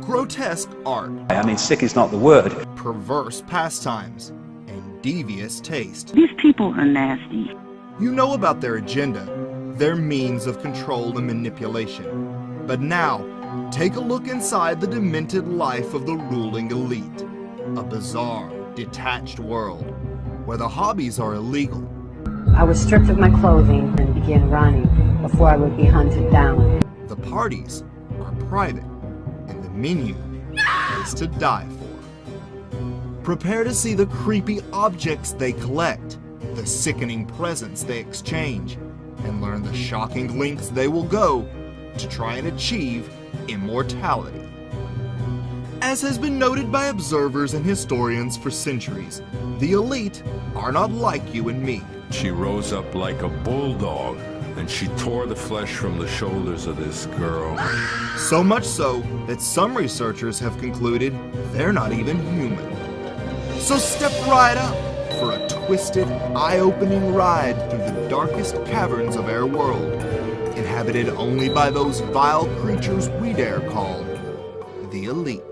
grotesque art, I mean, sick is not the word. perverse pastimes, and devious taste. These people are nasty. You know about their agenda, their means of control and manipulation. But now, take a look inside the demented life of the ruling elite. A bizarre, detached world, where the hobbies are illegal. I was stripped of my clothing and began running before I would be hunted down. The parties are private, and the menu is to die for. Prepare to see the creepy objects they collect, the sickening presents they exchange, and learn the shocking lengths they will go to try and achieve immortality. As has been noted by observers and historians for centuries, the elite are not like you and me. She rose up like a bulldog, and she tore the flesh from the shoulders of this girl. So much so that some researchers have concluded they're not even human. So step right up for a twisted, eye-opening ride through the darkest caverns of our world, inhabited only by those vile creatures we dare call the elite.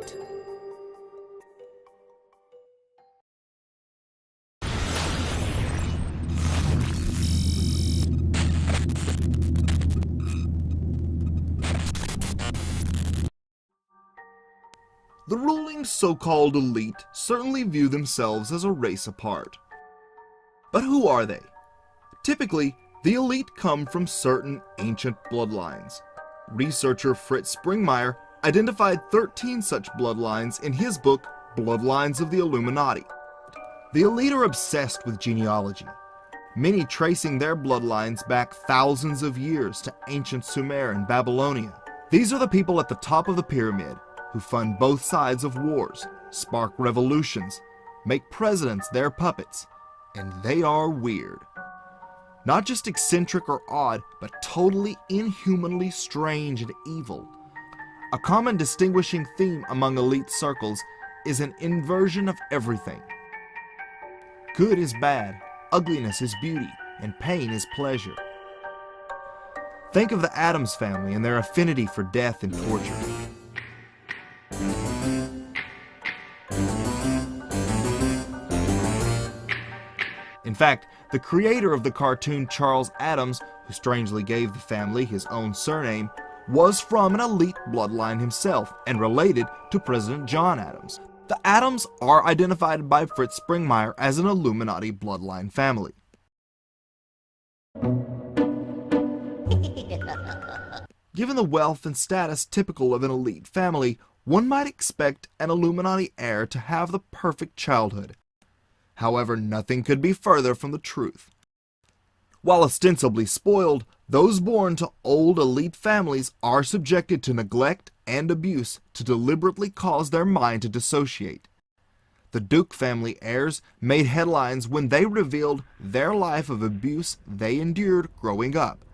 The ruling so-called elite certainly view themselves as a race apart. But who are they? Typically, the elite come from certain ancient bloodlines. Researcher Fritz Springmeier identified 13 such bloodlines in his book, Bloodlines of the Illuminati. The elite are obsessed with genealogy, many tracing their bloodlines back thousands of years to ancient Sumer and Babylonia. These are the people at the top of the pyramid who fund both sides of wars, spark revolutions, make presidents their puppets, and they are weird. Not just eccentric or odd, but totally inhumanly strange and evil. A common distinguishing theme among elite circles is an inversion of everything. Good is bad, ugliness is beauty, and pain is pleasure. Think of the Addams family and their affinity for death and torture. In fact, the creator of the cartoon Charles Addams, who strangely gave the family his own surname, was from an elite bloodline himself and related to President John Adams. The Addams are identified by Fritz Springmeier as an Illuminati bloodline family. Given the wealth and status typical of an elite family, one might expect an Illuminati heir to have the perfect childhood. However, nothing could be further from the truth. While ostensibly spoiled, those born to old elite families are subjected to neglect and abuse to deliberately cause their mind to dissociate. The Duke family heirs made headlines when they revealed their life of abuse they endured growing up.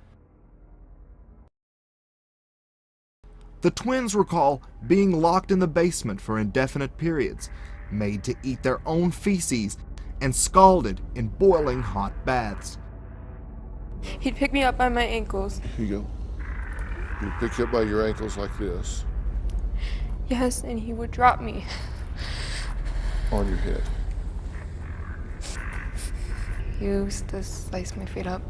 The twins recall being locked in the basement for indefinite periods, made to eat their own feces, and scalded in boiling hot baths. He'd pick me up by my ankles. Here you go. He'd pick you up by your ankles like this. Yes, and he would drop me. On your head. He used to slice my feet up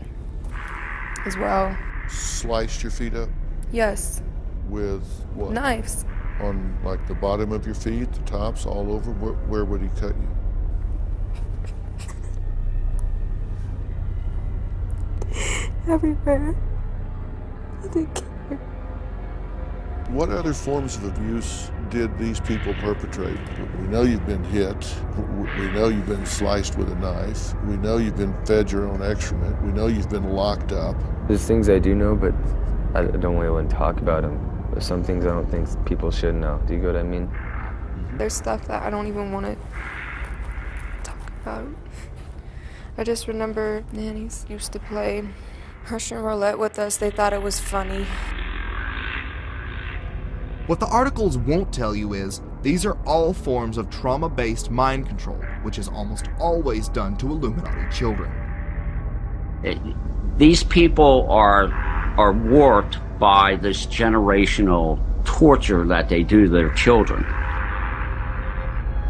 as well. Sliced your feet up? Yes. With what? Knives. On like the bottom of your feet, the tops, all over? Where would he cut you? Everywhere. I didn't care. What other forms of abuse did these people perpetrate? We know you've been hit. We know you've been sliced with a knife. We know you've been fed your own excrement. We know you've been locked up. There's things I do know, but I don't really want to talk about them. There's some things I don't think people should know. Do you get what I mean? There's stuff that I don't even want to talk about. I just remember nannies used to play Russian roulette with us. They thought it was funny. What the articles won't tell you is these are all forms of trauma-based mind control, which is almost always done to Illuminati children. These people are warped by this generational torture that they do to their children.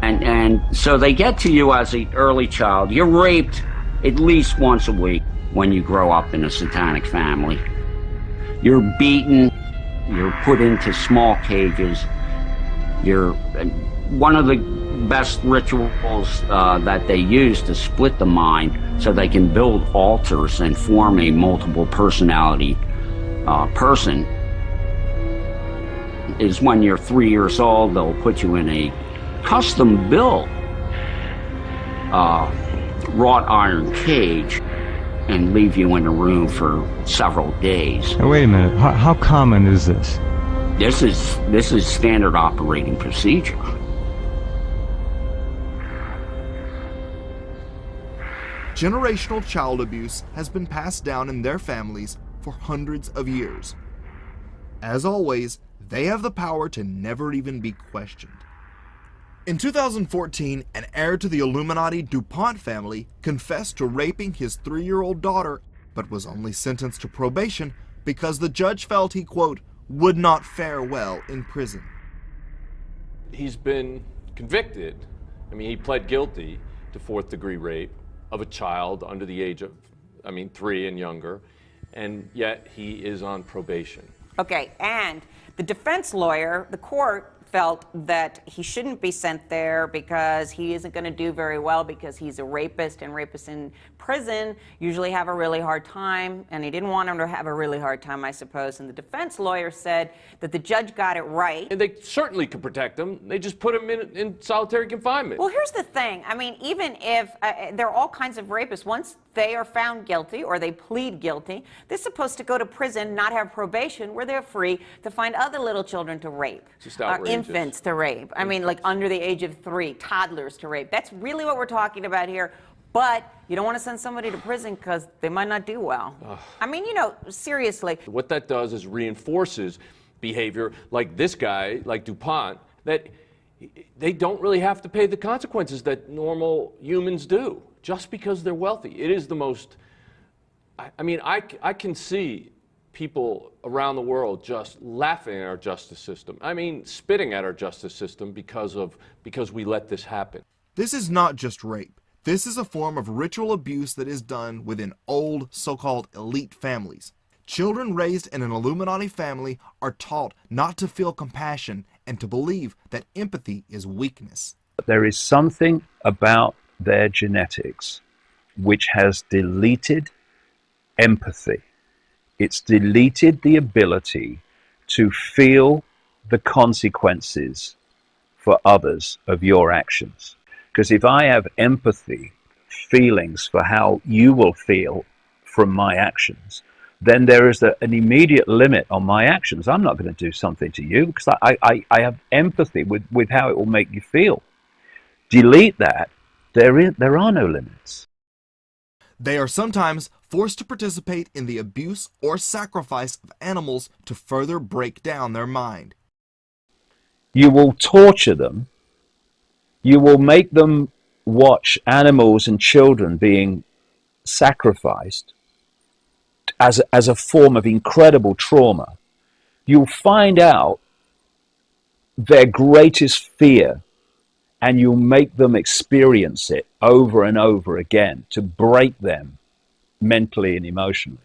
And so they get to you as an early child. You're raped at least once a week when you grow up in a satanic family. You're beaten, you're put into small cages. One of the best rituals that they use to split the mind so they can build altars and form a multiple personality person is when you're 3 years old, they'll put you in a custom-built wrought iron cage and leave you in a room for several days. Now, wait a minute. How common is this? This is standard operating procedure. Generational child abuse has been passed down in their families for hundreds of years. As always, they have the power to never even be questioned. In 2014, an heir to the Illuminati DuPont family confessed to raping his 3-year-old daughter, but was only sentenced to probation because the judge felt he, quote, would not fare well in prison. He's been convicted. I mean, he pled guilty to 4th-degree rape of a child under the age of, 3 and younger, and yet he is on probation. Okay, and the defense lawyer, the court, felt that he shouldn't be sent there because he isn't going to do very well because he's a rapist, and rapists in prison usually have a really hard time, and he didn't want him to have a really hard time, I suppose. And the defense lawyer said that the judge got it right. And they certainly could protect him. They just put him in solitary confinement. Well, here's the thing. I mean, even if there are all kinds of rapists, once they are found guilty or they plead guilty, they're supposed to go to prison, not have probation, where they're free to find other little children to rape. Just outrageous. Infants to rape. I mean, like under the age of 3, toddlers to rape. That's really what we're talking about here. But you don't want to send somebody to prison because they might not do well. I mean, seriously. What that does is reinforces behavior like this guy, like DuPont, that they don't really have to pay the consequences that normal humans do just because they're wealthy. It is the most, I can see people around the world just laughing at our justice system. I mean, spitting at our justice system because we let this happen. This is not just rape. This is a form of ritual abuse that is done within old, so-called elite families. Children raised in an Illuminati family are taught not to feel compassion and to believe that empathy is weakness. There is something about their genetics which has deleted empathy. It's deleted the ability to feel the consequences for others of your actions. Because if I have empathy, feelings for how you will feel from my actions, then there is an immediate limit on my actions. I'm not going to do something to you because I have empathy with how it will make you feel. Delete that, there are no limits. They are sometimes forced to participate in the abuse or sacrifice of animals to further break down their mind. You will torture them. You will make them watch animals and children being sacrificed as a form of incredible trauma. You'll find out their greatest fear and you'll make them experience it over and over again to break them mentally and emotionally.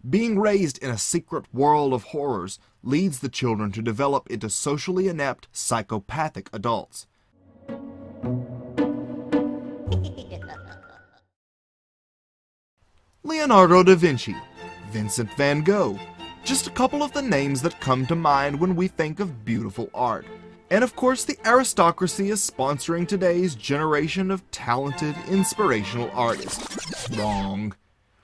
Being raised in a secret world of horrors leads the children to develop into socially inept, psychopathic adults. Leonardo da Vinci, Vincent van Gogh, just a couple of the names that come to mind when we think of beautiful art. And of course, the aristocracy is sponsoring today's generation of talented, inspirational artists. Wrong.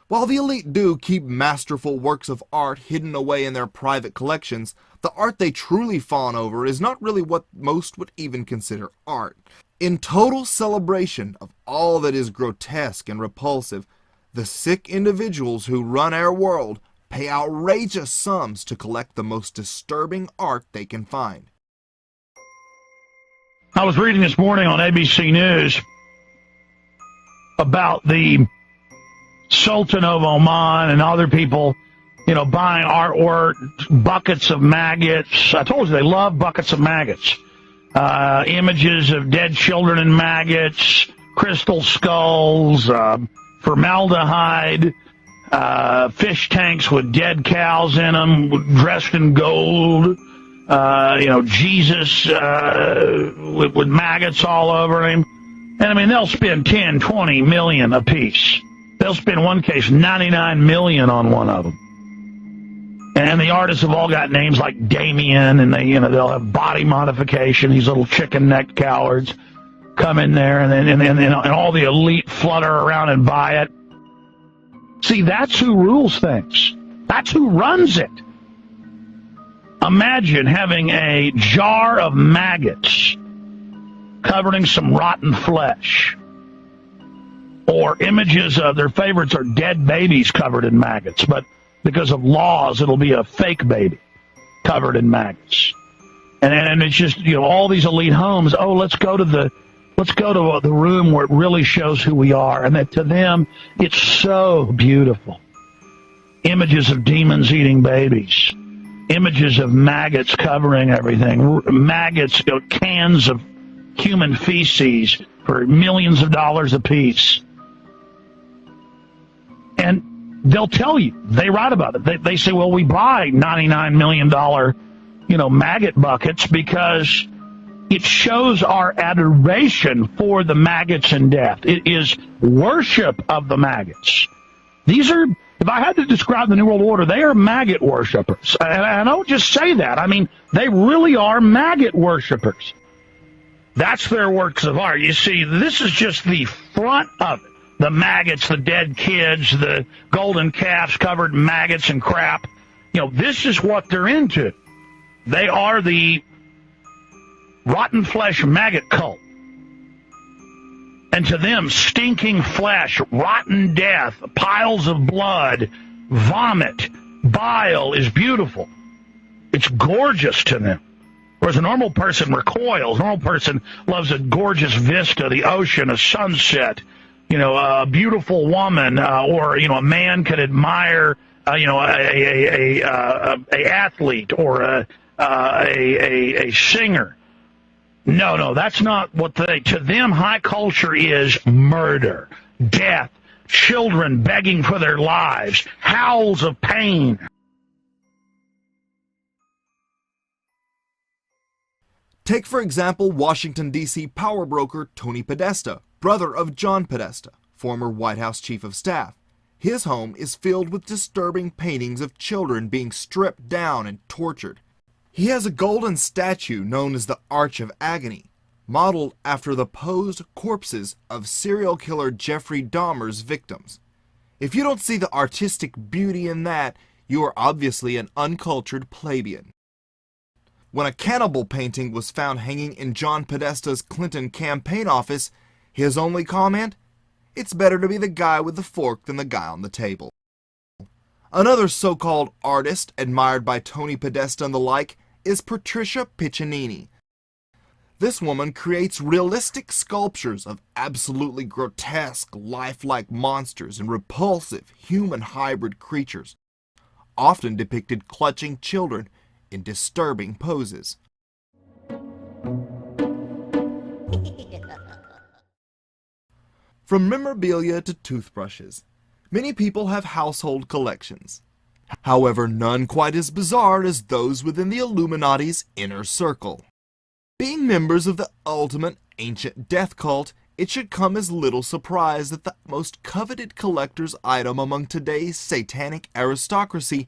While the elite do keep masterful works of art hidden away in their private collections, the art they truly fawn over is not really what most would even consider art. In total celebration of all that is grotesque and repulsive, the sick individuals who run our world pay outrageous sums to collect the most disturbing art they can find. I was reading this morning on ABC News about the Sultan of Oman and other people buying artwork, buckets of maggots. I told you they love buckets of maggots. Images of dead children and maggots, crystal skulls, formaldehyde, fish tanks with dead cows in them, dressed in gold. Jesus with maggots all over him. And I mean, they'll spend 10, 20 million a piece. They'll spend, in one case, 99 million on one of them. And the artists have all got names like Damien, and they'll have body modification. These little chicken-necked cowards come in there, and all the elite flutter around and buy it. See, that's who rules things. That's who runs it. Imagine having a jar of maggots covering some rotten flesh, or images of their favorites are dead babies covered in maggots, but because of laws, it'll be a fake baby covered in maggots. And it's just, all these elite homes, let's go to the room where it really shows who we are. And that to them, it's so beautiful. Images of demons eating babies. Images of maggots covering everything. Maggots, cans of human feces for millions of dollars a piece. And they'll tell you, they write about it. They say, well, we buy $99 million, maggot buckets because it shows our adoration for the maggots and death. It is worship of the maggots. These are, if I had to describe the New World Order, they are maggot worshipers. And I don't just say that. I mean, they really are maggot worshipers. That's their works of art. You see, this is just the front of it. The maggots, the dead kids, the golden calves covered in maggots and crap. This is what they're into. They are the rotten flesh maggot cult. And to them, stinking flesh, rotten death, piles of blood, vomit, bile is beautiful. It's gorgeous to them. Whereas a normal person recoils. A normal person loves a gorgeous vista, the ocean, a sunset, a beautiful woman, or a man could admire, a athlete or a singer. No, that's not what to them, high culture is murder, death, children begging for their lives, howls of pain. Take, for example, Washington, D.C. power broker Tony Podesta, brother of John Podesta, former White House Chief of Staff. His home is filled with disturbing paintings of children being stripped down and tortured. He has a golden statue known as the Arch of Agony, modeled after the posed corpses of serial killer Jeffrey Dahmer's victims. If you don't see the artistic beauty in that, you are obviously an uncultured plebeian. When a cannibal painting was found hanging in John Podesta's Clinton campaign office, his only comment? It's better to be the guy with the fork than the guy on the table. Another so-called artist admired by Tony Podesta and the like is Patricia Piccinini. This woman creates realistic sculptures of absolutely grotesque, lifelike monsters and repulsive human hybrid creatures, often depicted clutching children in disturbing poses. From memorabilia to toothbrushes, many people have household collections. However, none quite as bizarre as those within the Illuminati's inner circle. Being members of the ultimate ancient death cult, it should come as little surprise that the most coveted collector's item among today's satanic aristocracy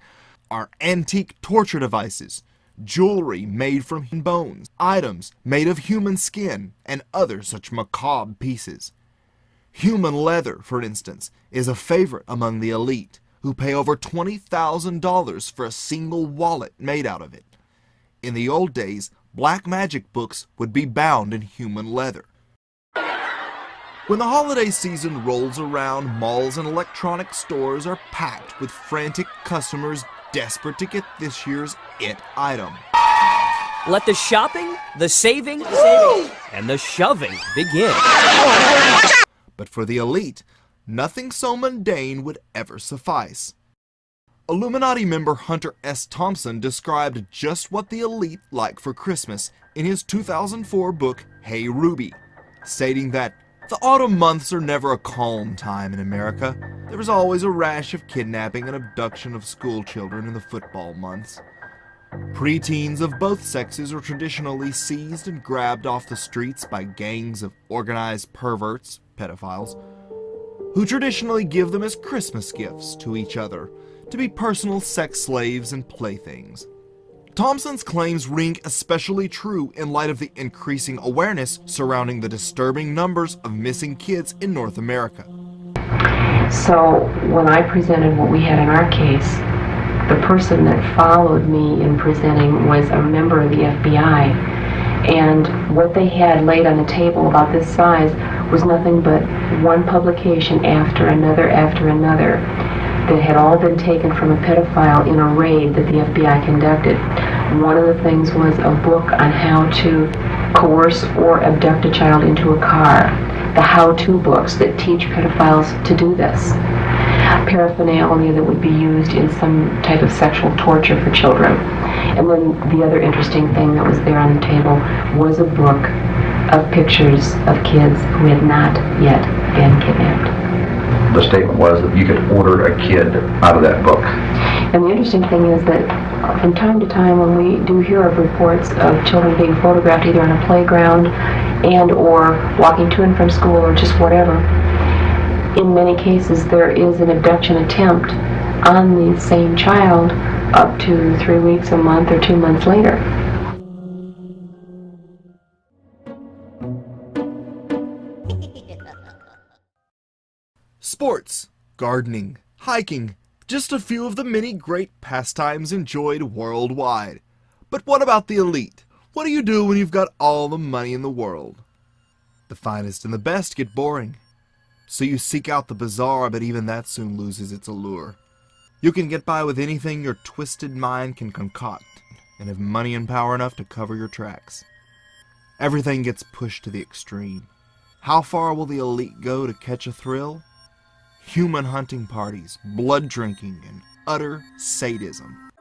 are antique torture devices, jewelry made from bones, items made of human skin, and other such macabre pieces. Human leather, for instance, is a favorite among the elite, who pay over $20,000 for a single wallet made out of it. In the old days, black magic books would be bound in human leather. When the holiday season rolls around, malls and electronic stores are packed with frantic customers desperate to get this year's it item. Let the shopping, the saving, and the shoving begin. But for the elite, nothing so mundane would ever suffice. Illuminati member Hunter S. Thompson described just what the elite like for Christmas in his 2004 book, Hey Ruby, stating that the autumn months are never a calm time in America. There is always a rash of kidnapping and abduction of school children in the football months. Preteens of both sexes are traditionally seized and grabbed off the streets by gangs of organized perverts, pedophiles, who traditionally give them as Christmas gifts to each other to be personal sex slaves and playthings. Thompson's claims ring especially true in light of the increasing awareness surrounding the disturbing numbers of missing kids in North America. So when I presented what we had in our case, the person that followed me in presenting was a member of the FBI, and what they had laid on the table about this size was nothing but one publication after another that had all been taken from a pedophile in a raid that the FBI conducted. One of the things was a book on how to coerce or abduct a child into a car, the how-to books that teach pedophiles to do this, paraphernalia that would be used in some type of sexual torture for children. And then the other interesting thing that was there on the table was a book of pictures of kids who had not yet been kidnapped. The statement was that you could order a kid out of that book. And the interesting thing is that from time to time when we do hear of reports of children being photographed either on a playground and or walking to and from school or just whatever, in many cases there is an abduction attempt on the same child up to 3 weeks, a month, or 2 months later. Sports, gardening, hiking, just a few of the many great pastimes enjoyed worldwide. But what about the elite? What do you do when you've got all the money in the world? The finest and the best get boring. So you seek out the bizarre, but even that soon loses its allure. You can get by with anything your twisted mind can concoct, and have money and power enough to cover your tracks. Everything gets pushed to the extreme. How far will the elite go to catch a thrill? Human hunting parties, blood drinking, and utter sadism.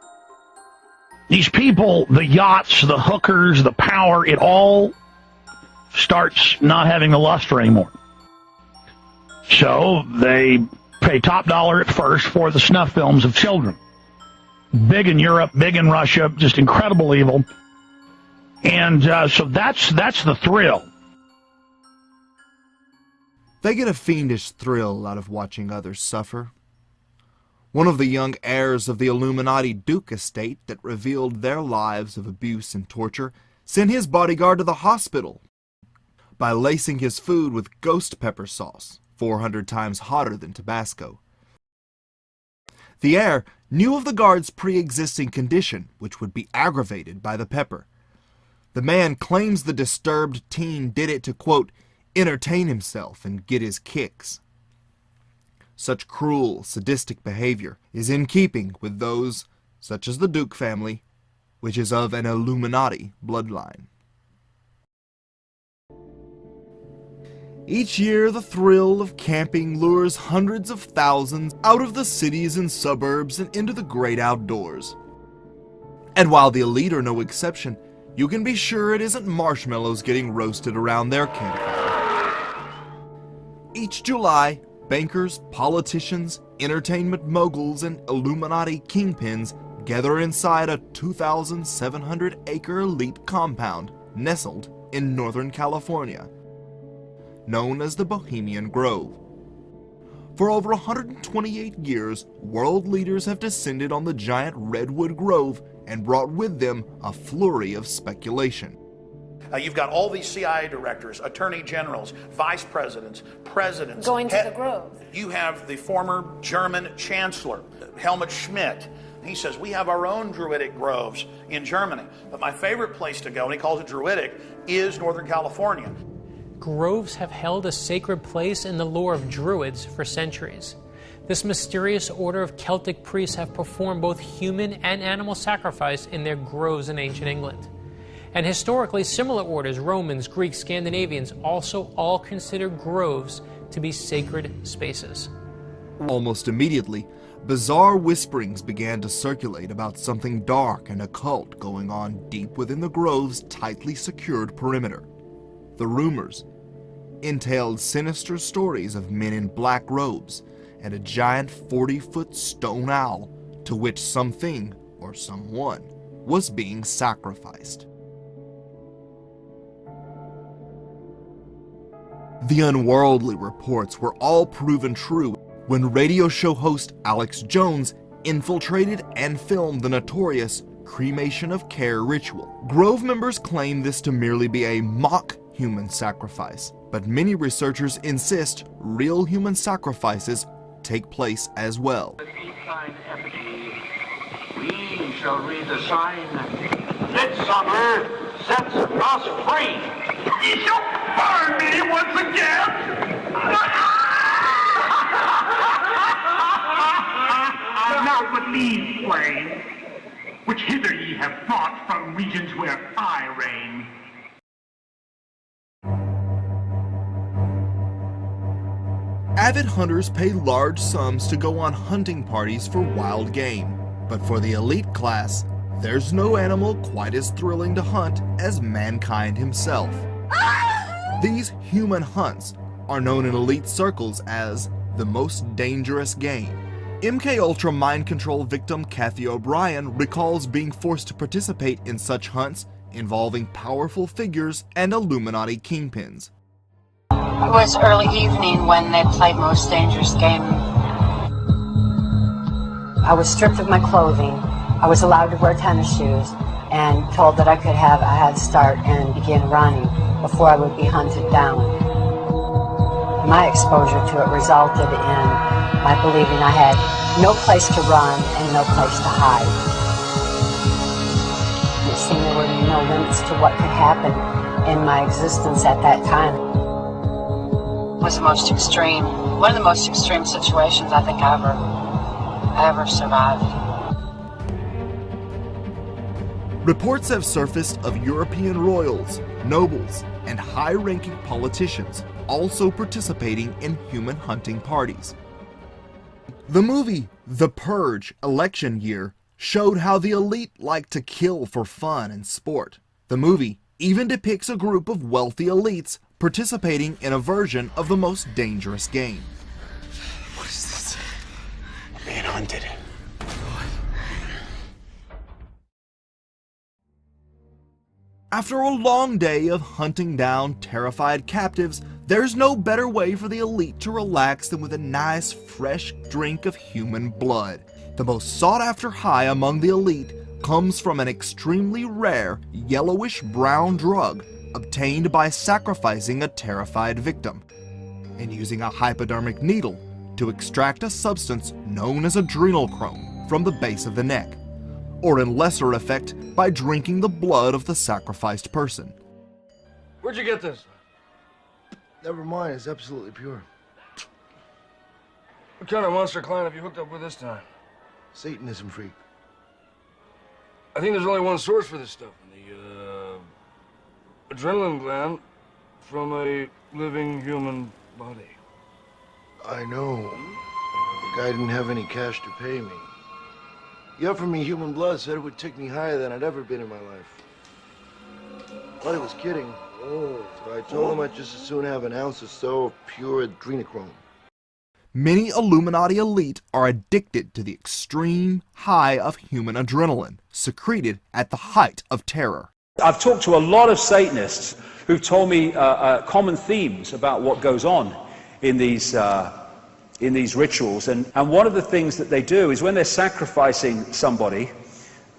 These people, the yachts, the hookers, the power, it all starts not having the luster anymore. So they pay top dollar at first for the snuff films of children. Big in Europe, big in Russia, just incredible evil. And so that's the thrill. They get a fiendish thrill out of watching others suffer. One of the young heirs of the Illuminati Duke estate that revealed their lives of abuse and torture sent his bodyguard to the hospital by lacing his food with ghost pepper sauce, 400 times hotter than Tabasco. The heir knew of the guard's pre-existing condition, which would be aggravated by the pepper. The man claims the disturbed teen did it to, quote, entertain himself and get his kicks. Such cruel, sadistic behavior is in keeping with those, such as the Duke family, which is of an Illuminati bloodline. Each year, the thrill of camping lures hundreds of thousands out of the cities and suburbs and into the great outdoors. And while the elite are no exception, you can be sure it isn't marshmallows getting roasted around their campfire. Each July, bankers, politicians, entertainment moguls, and Illuminati kingpins gather inside a 2,700-acre elite compound nestled in Northern California, known as the Bohemian Grove. For over 128 years, world leaders have descended on the giant redwood grove and brought with them a flurry of speculation. You've got all these CIA directors, attorney generals, vice presidents, presidents. Going to the Grove. You have the former German chancellor, Helmut Schmidt. He says, we have our own druidic groves in Germany. But my favorite place to go, and he calls it druidic, is Northern California. Groves have held a sacred place in the lore of Druids for centuries. This mysterious order of Celtic priests have performed both human and animal sacrifice in their groves in ancient England. And historically, similar orders, Romans, Greeks, Scandinavians, also all considered groves to be sacred spaces. Almost immediately, bizarre whisperings began to circulate about something dark and occult going on deep within the grove's tightly secured perimeter. The rumors entailed sinister stories of men in black robes and a giant 40-foot stone owl to which something or someone was being sacrificed. The unworldly reports were all proven true when radio show host Alex Jones infiltrated and filmed the notorious cremation of care ritual. Grove members claim this to merely be a mock human sacrifice, but many researchers insist real human sacrifices take place as well. We shall read the sign. Midsummer sets us free. You shall burn me once again. Now but these plains, which hither ye have brought from regions where I reign. Avid hunters pay large sums to go on hunting parties for wild game, but for the elite class, there's no animal quite as thrilling to hunt as mankind himself. These human hunts are known in elite circles as the most dangerous game. MKUltra mind control victim Kathy O'Brien recalls being forced to participate in such hunts involving powerful figures and Illuminati kingpins. It was early evening when they played Most Dangerous Game. I was stripped of my clothing. I was allowed to wear tennis shoes and told that I could have a head start and begin running before I would be hunted down. My exposure to it resulted in my believing I had no place to run and no place to hide. It seemed there were no limits to what could happen in my existence at that time. It was the most extreme, one of the most extreme situations I think I ever survived. Reports have surfaced of European royals, nobles, and high-ranking politicians also participating in human hunting parties. The movie The Purge election year showed how the elite like to kill for fun and sport. The movie even depicts a group of wealthy elites participating in a version of the most dangerous game. What is this? I'm being hunted. After a long day of hunting down terrified captives, there's no better way for the elite to relax than with a nice, fresh drink of human blood. The most sought-after high among the elite comes from an extremely rare, yellowish-brown drug obtained by sacrificing a terrified victim and using a hypodermic needle to extract a substance known as adrenochrome from the base of the neck, or in lesser effect by drinking the blood of the sacrificed person. Where'd you get this? Never mind, it's absolutely pure. What kind of monster client have you hooked up with this time? Satanism freak. I think there's only one source for this stuff. The adrenaline gland from a living human body. I know. The guy didn't have any cash to pay me. He offered me human blood, said it would take me higher than I'd ever been in my life. Thought he was kidding. So I told him I'd just as soon have an ounce or so of pure adrenochrome. Many Illuminati elite are addicted to the extreme high of human adrenaline, secreted at the height of terror. I've talked to a lot of Satanists who've told me common themes about what goes on in these rituals. And one of the things that they do is when they're sacrificing somebody,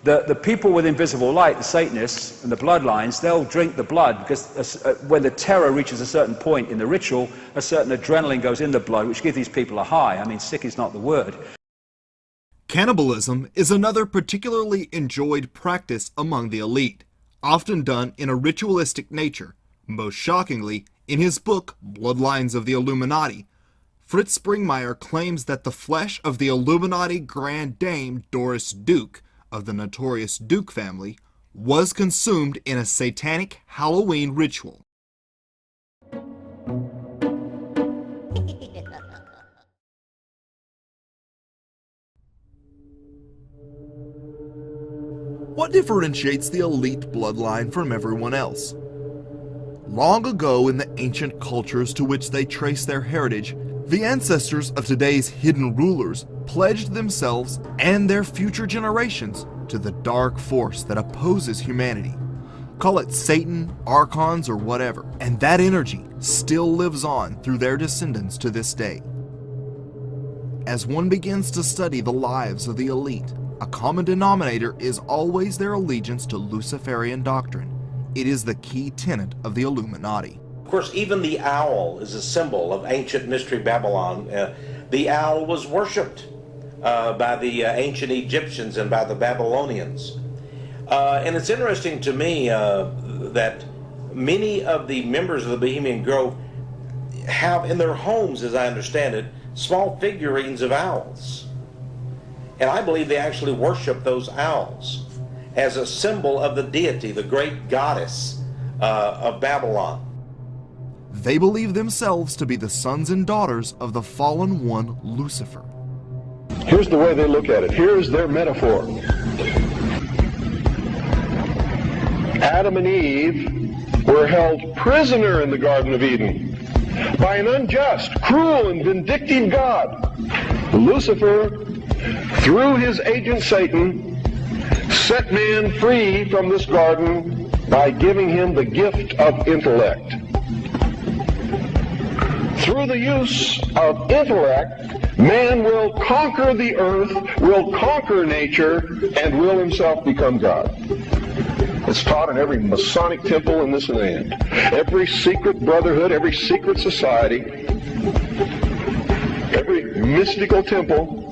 the people with invisible light, the Satanists and the bloodlines, they'll drink the blood because when the terror reaches a certain point in the ritual, a certain adrenaline goes in the blood, which gives these people a high. I mean, sick is not the word. Cannibalism is another particularly enjoyed practice among the elite, often done in a ritualistic nature. Most shockingly, in his book, Bloodlines of the Illuminati, Fritz Springmeier claims that the flesh of the Illuminati Grand Dame Doris Duke of the notorious Duke family was consumed in a satanic Halloween ritual. what differentiates the elite bloodline from everyone else? Long ago in the ancient cultures to which they trace their heritage, the ancestors of today's hidden rulers pledged themselves and their future generations to the dark force that opposes humanity. Call it Satan, archons, or whatever, and that energy still lives on through their descendants to this day. As one begins to study the lives of the elite, a common denominator is always their allegiance to Luciferian doctrine. It is the key tenet of the Illuminati. Of course, even the owl is a symbol of ancient mystery Babylon. The owl was worshipped by the ancient Egyptians and by the Babylonians. And it's interesting to me that many of the members of the Bohemian Grove have in their homes, as I understand it, small figurines of owls. And I believe they actually worship those owls as a symbol of the deity, the great goddess of Babylon. They believe themselves to be the sons and daughters of the fallen one, Lucifer. Here's the way they look at it. Here's their metaphor. Adam and Eve were held prisoner in the Garden of Eden by an unjust, cruel, and vindictive God. Lucifer, through his agent Satan, set man free from this garden by giving him the gift of intellect. Through the use of intellect, man will conquer the earth, will conquer nature, and will himself become God. It's taught in every Masonic temple in this land. Every secret brotherhood, every secret society, every mystical temple,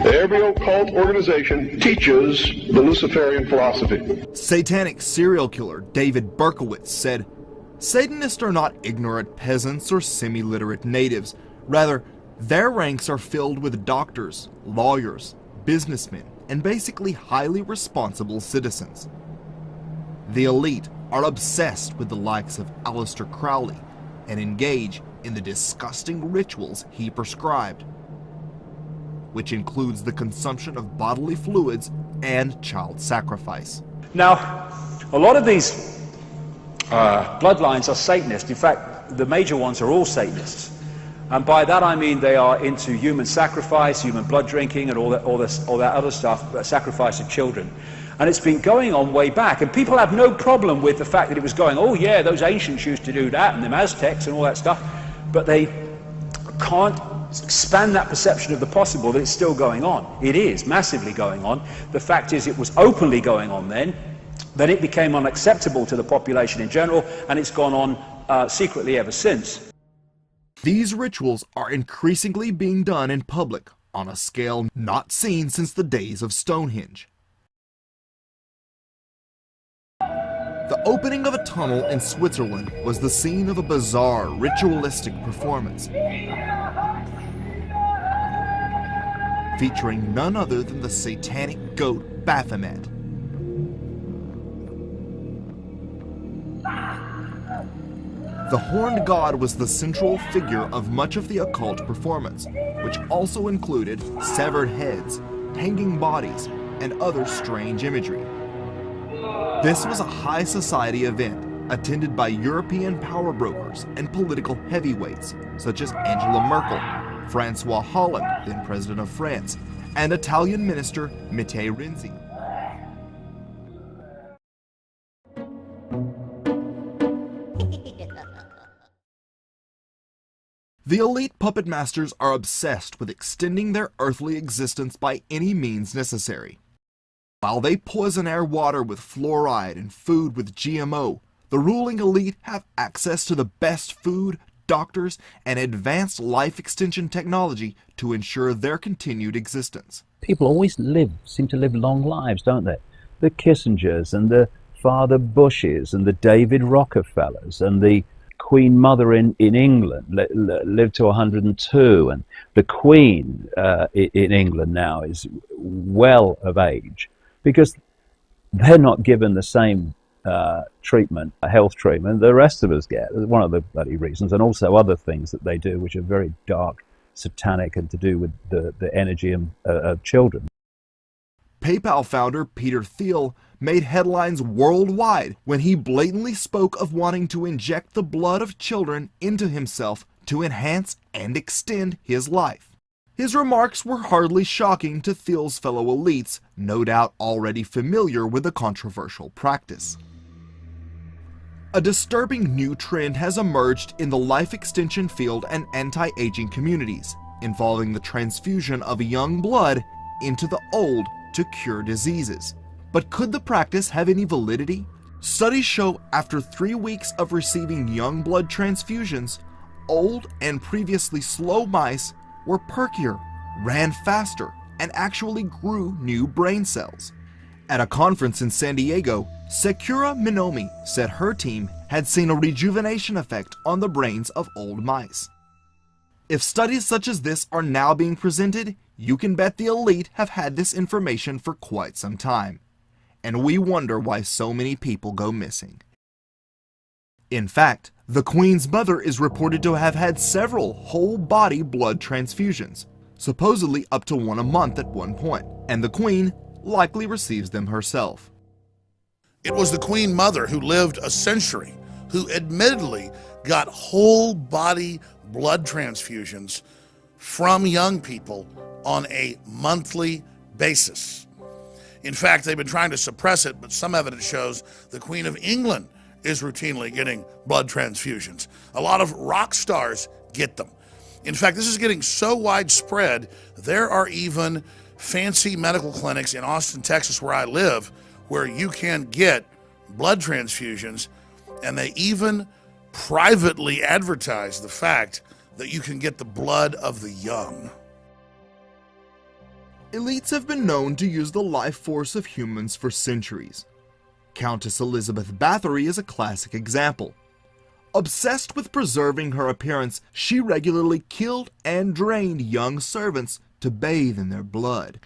every occult organization teaches the Luciferian philosophy. Satanic serial killer David Berkowitz said, "Satanists are not ignorant peasants or semi-literate natives. Rather, their ranks are filled with doctors, lawyers, businessmen, and basically highly responsible citizens. The elite are obsessed with the likes of Aleister Crowley and engage in the disgusting rituals he prescribed, which includes the consumption of bodily fluids and child sacrifice." Now, a lot of these bloodlines are Satanist. In fact, the major ones are all Satanists. And by that I mean they are into human sacrifice, human blood drinking, and all that other stuff, sacrifice of children. And it's been going on way back. And people have no problem with the fact that it was going, oh yeah, those ancients used to do that, and the Aztecs and all that stuff. But they can't expand that perception of the possible that it's still going on. It is massively going on. The fact is it was openly going on then it became unacceptable to the population in general, and it's gone on secretly ever since. These rituals are increasingly being done in public on a scale not seen since the days of Stonehenge. The opening of a tunnel in Switzerland was the scene of a bizarre ritualistic performance, featuring none other than the satanic goat Baphomet. The horned god was the central figure of much of the occult performance, which also included severed heads, hanging bodies, and other strange imagery. This was a high society event attended by European power brokers and political heavyweights such as Angela Merkel, Francois Hollande, then President of France, and Italian Minister Matteo Renzi. The elite puppet masters are obsessed with extending their earthly existence by any means necessary. While they poison our water with fluoride and food with GMO, the ruling elite have access to the best food, doctors, and advanced life extension technology to ensure their continued existence. People always seem to live long lives, don't they? The Kissingers and the Father Bushes and the David Rockefellers and the Queen Mother in England lived to 102, and the Queen in England now is well of age because they're not given the same treatment, health treatment the rest of us get. One of the bloody reasons, and also other things that they do which are very dark, satanic, and to do with the energy of children. PayPal founder Peter Thiel made headlines worldwide when he blatantly spoke of wanting to inject the blood of children into himself to enhance and extend his life. His remarks were hardly shocking to Thiel's fellow elites, no doubt already familiar with the controversial practice. A disturbing new trend has emerged in the life extension field and anti-aging communities, involving the transfusion of young blood into the old to cure diseases. But could the practice have any validity? Studies show after 3 weeks of receiving young blood transfusions, old and previously slow mice were perkier, ran faster, and actually grew new brain cells. At a conference in San Diego, Sakura Minomi said her team had seen a rejuvenation effect on the brains of old mice. If studies such as this are now being presented, you can bet the elite have had this information for quite some time. And we wonder why so many people go missing. In fact, the Queen's mother is reported to have had several whole-body blood transfusions, supposedly up to one a month at one point, and the Queen likely receives them herself. It was the Queen Mother who lived a century, who admittedly got whole-body blood transfusions from young people on a monthly basis. In fact, they've been trying to suppress it, but some evidence shows the Queen of England is routinely getting blood transfusions. A lot of rock stars get them. In fact, this is getting so widespread, there are even fancy medical clinics in Austin, Texas, where I live, where you can get blood transfusions, and they even privately advertise the fact that you can get the blood of the young. Elites have been known to use the life force of humans for centuries. Countess Elizabeth Bathory is a classic example. Obsessed with preserving her appearance, she regularly killed and drained young servants to bathe in their blood.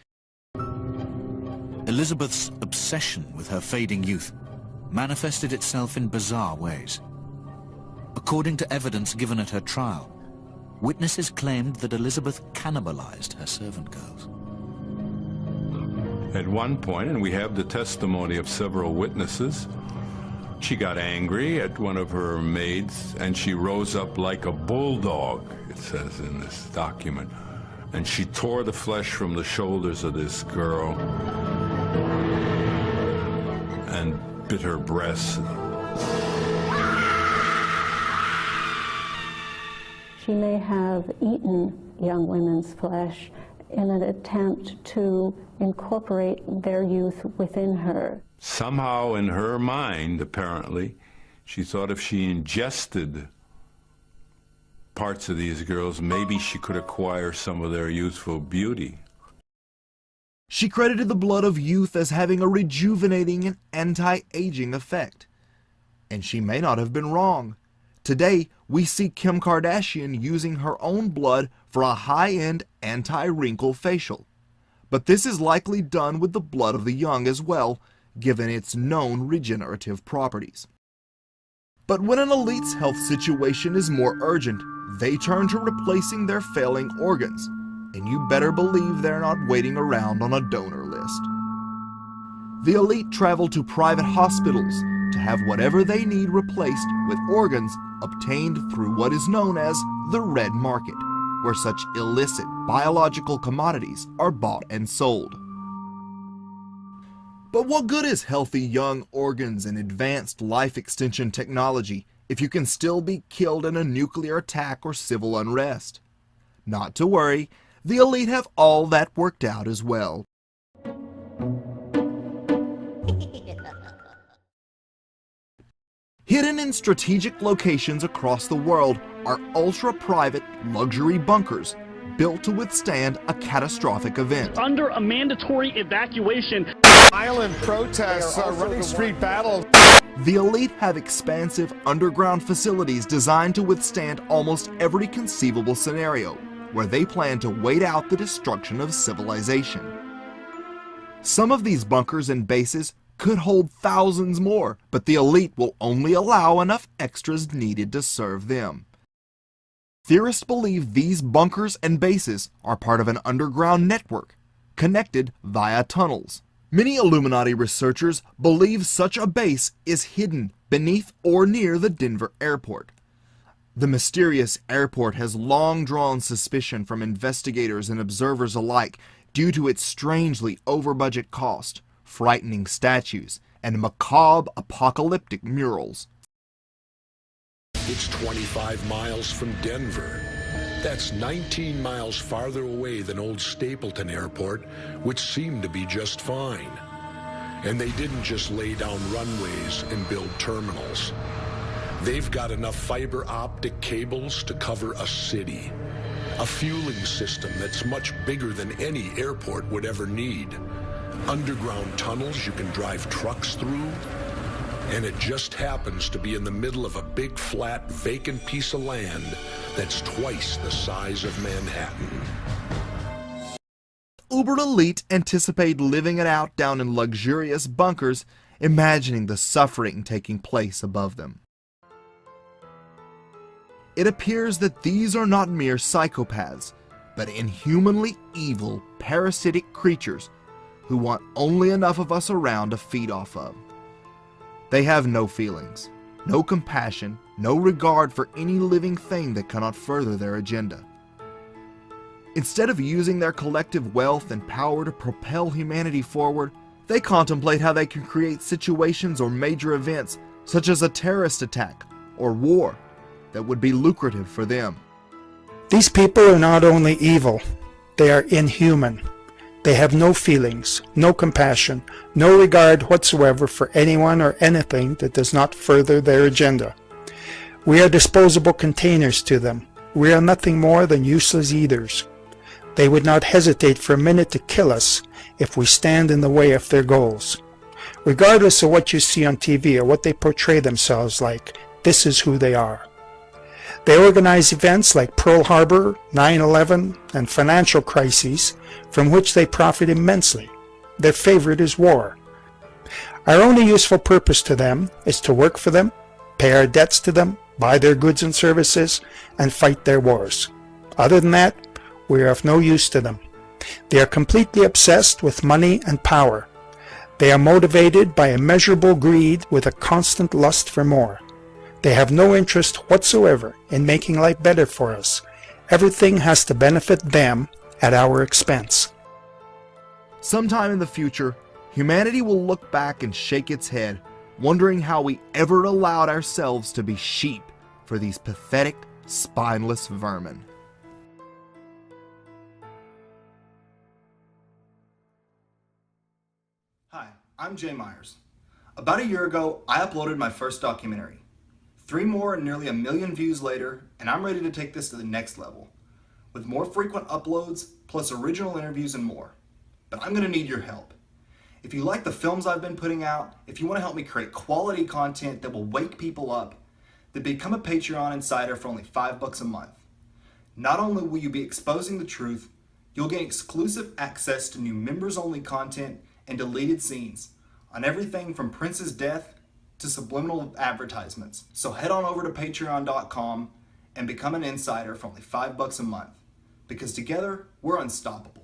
Elizabeth's obsession with her fading youth manifested itself in bizarre ways. According to evidence given at her trial, witnesses claimed that Elizabeth cannibalized her servant girls. At one point, and we have the testimony of several witnesses, she got angry at one of her maids and she rose up like a bulldog, it says in this document, and she tore the flesh from the shoulders of this girl and bit her breasts. She may have eaten young women's flesh in an attempt to incorporate their youth within her. Somehow in her mind, apparently, she thought if she ingested parts of these girls, maybe she could acquire some of their youthful beauty. She credited the blood of youth as having a rejuvenating and anti-aging effect. And she may not have been wrong. Today, we see Kim Kardashian using her own blood for a high-end anti-wrinkle facial. But this is likely done with the blood of the young as well, given its known regenerative properties. But when an elite's health situation is more urgent, they turn to replacing their failing organs, and you better believe they're not waiting around on a donor list. The elite travel to private hospitals to have whatever they need replaced with organs obtained through what is known as the red market, where such illicit biological commodities are bought and sold. But what good is healthy young organs and advanced life extension technology if you can still be killed in a nuclear attack or civil unrest? Not to worry, the elite have all that worked out as well. Hidden in strategic locations across the world are ultra-private luxury bunkers built to withstand a catastrophic event. Under a mandatory evacuation. Violent protests are running street battles. The elite have expansive underground facilities designed to withstand almost every conceivable scenario, where they plan to wait out the destruction of civilization. Some of these bunkers and bases could hold thousands more, but the elite will only allow enough extras needed to serve them. Theorists believe these bunkers and bases are part of an underground network, connected via tunnels. Many Illuminati researchers believe such a base is hidden beneath or near the Denver airport. The mysterious airport has long drawn suspicion from investigators and observers alike due to its strangely over-budget cost, frightening statues, and macabre apocalyptic murals. It's 25 miles from Denver. That's 19 miles farther away than old Stapleton Airport, which seemed to be just fine. And they didn't just lay down runways and build terminals. They've got enough fiber optic cables to cover a city. A fueling system that's much bigger than any airport would ever need. Underground tunnels you can drive trucks through. And it just happens to be in the middle of a big, flat, vacant piece of land that's twice the size of Manhattan. Uber elite anticipate living it out down in luxurious bunkers, imagining the suffering taking place above them. It appears that these are not mere psychopaths, but inhumanly evil, parasitic creatures who want only enough of us around to feed off of. They have no feelings, no compassion, no regard for any living thing that cannot further their agenda. Instead of using their collective wealth and power to propel humanity forward, they contemplate how they can create situations or major events, such as a terrorist attack or war, that would be lucrative for them. These people are not only evil, they are inhuman. They have no feelings, no compassion, no regard whatsoever for anyone or anything that does not further their agenda. We are disposable containers to them. We are nothing more than useless eaters. They would not hesitate for a minute to kill us if we stand in the way of their goals. Regardless of what you see on TV or what they portray themselves like, this is who they are. They organize events like Pearl Harbor, 9/11, and financial crises from which they profit immensely. Their favorite is war. Our only useful purpose to them is to work for them, pay our debts to them, buy their goods and services, and fight their wars. Other than that, we are of no use to them. They are completely obsessed with money and power. They are motivated by immeasurable greed with a constant lust for more. They have no interest whatsoever in making life better for us. Everything has to benefit them at our expense. Sometime in the future, humanity will look back and shake its head, wondering how we ever allowed ourselves to be sheep for these pathetic, spineless vermin. Hi, I'm Jay Myers. About a year ago, I uploaded my first documentary. 3 more and nearly 1 million views later, and I'm ready to take this to the next level, with more frequent uploads, plus original interviews and more. But I'm going to need your help. If you like the films I've been putting out, if you want to help me create quality content that will wake people up, then become a Patreon Insider for only $5 a month. Not only will you be exposing the truth, you'll gain exclusive access to new members-only content and deleted scenes on everything from Prince's death to subliminal advertisements. So head on over to patreon.com and become an insider for only $5 a month, because together we're unstoppable.